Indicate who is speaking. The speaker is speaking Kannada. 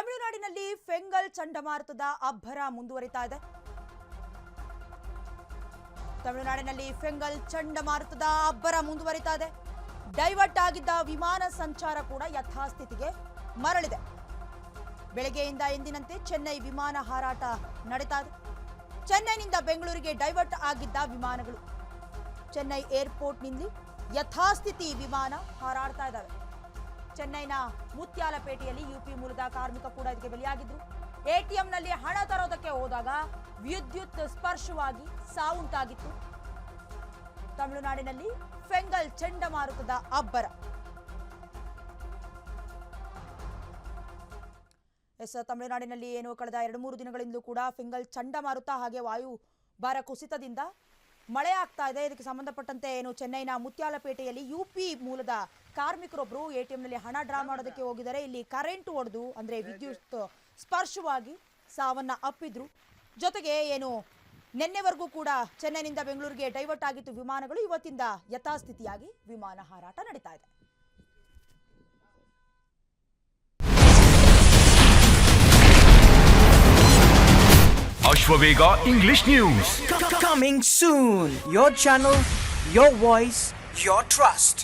Speaker 1: ತಮಿಳುನಾಡಿನಲ್ಲಿ ಫೆಂಗಲ್ ಚಂಡಮಾರುತದ ಅಬ್ಬರ ಮುಂದುವರಿತಾ ಇದೆ. ತಮಿಳುನಾಡಿನಲ್ಲಿ ಫೆಂಗಲ್ ಚಂಡಮಾರುತದ ಅಬ್ಬರ ಮುಂದುವರಿತಾ ಇದೆ. ಡೈವರ್ಟ್ ಆಗಿದ್ದ ವಿಮಾನ ಸಂಚಾರ ಕೂಡ ಯಥಾಸ್ಥಿತಿಗೆ ಮರಳಿದೆ. ಬೆಳಗ್ಗೆಯಿಂದ ಎಂದಿನಂತೆ ಚೆನ್ನೈ ವಿಮಾನ ಹಾರಾಟ ನಡೀತಾ ಇದೆ. ಚೆನ್ನೈನಿಂದ ಬೆಂಗಳೂರಿಗೆ ಡೈವರ್ಟ್ ಆಗಿದ್ದ ವಿಮಾನಗಳು ಚೆನ್ನೈ ಏರ್ಪೋರ್ಟ್ನಿಂದ ಯಥಾಸ್ಥಿತಿ ವಿಮಾನ ಹಾರಾಡ್ತಾ ಇದ್ದಾವೆ. ಚೆನ್ನೈನ ಮುತ್ಯಾಲಪೇಟೆಯಲ್ಲಿ ಯುಪಿ ಮೂಲದ ಕಾರ್ಮಿಕ ಕೂಡ ಇದಕ್ಕೆ ಬಲಿಯಾಗಿದ್ರು. ಎಟಿಎಂನಲ್ಲಿ ಹಣ ತರೋದಕ್ಕೆ ಹೋದಾಗ ವಿದ್ಯುತ್ ಸ್ಪರ್ಶವಾಗಿ ಸಾವುಂಟಾಗಿತ್ತು. ತಮಿಳುನಾಡಿನಲ್ಲಿ ಫೆಂಗಲ್ ಚಂಡಮಾರುತದ ಅಬ್ಬರ. ತಮಿಳುನಾಡಿನಲ್ಲಿ ಏನು ಕಳೆದ 2-3 ದಿನಗಳಿಂದಲೂ ಕೂಡ ಫೆಂಗಲ್ ಚಂಡಮಾರುತ ಹಾಗೆ ವಾಯುಭಾರ ಕುಸಿತದಿಂದ ಮಳೆ ಆಗ್ತಾ ಇದೆ. ಇದಕ್ಕೆ ಸಂಬಂಧಪಟ್ಟಂತೆ ಏನು ಚೆನ್ನೈನ ಮುತ್ಯಾಲಪೇಟೆಯಲ್ಲಿ ಯುಪಿ ಮೂಲದ ಕಾರ್ಮಿಕರೊಬ್ಬರು ಎಟಿಎಂನಲ್ಲಿ ಹಣ ಡ್ರಾ ಮಾಡೋದಕ್ಕೆ ಹೋಗಿದ್ದಾರೆ. ಇಲ್ಲಿ ಕರೆಂಟ್ ಹೊಡೆದು ಅಂದ್ರೆ ವಿದ್ಯುತ್ ಸ್ಪರ್ಶವಾಗಿ ಸಾವನ್ನ ಅಪ್ಪಿದ್ರು. ಜೊತೆಗೆ ಏನು ನಿನ್ನೆವರೆಗೂ ಕೂಡ ಚೆನ್ನೈನಿಂದ ಬೆಂಗಳೂರಿಗೆ ಡೈವರ್ಟ್ ಆಗಿತ್ತು ವಿಮಾನಗಳು. ಇವತ್ತಿಂದ ಯಥಾಸ್ಥಿತಿಯಾಗಿ ವಿಮಾನ ಹಾರಾಟ ನಡೀತಾ ಇದೆ.
Speaker 2: Ashwavega English News.
Speaker 3: Coming soon. Your channel, your voice, your trust.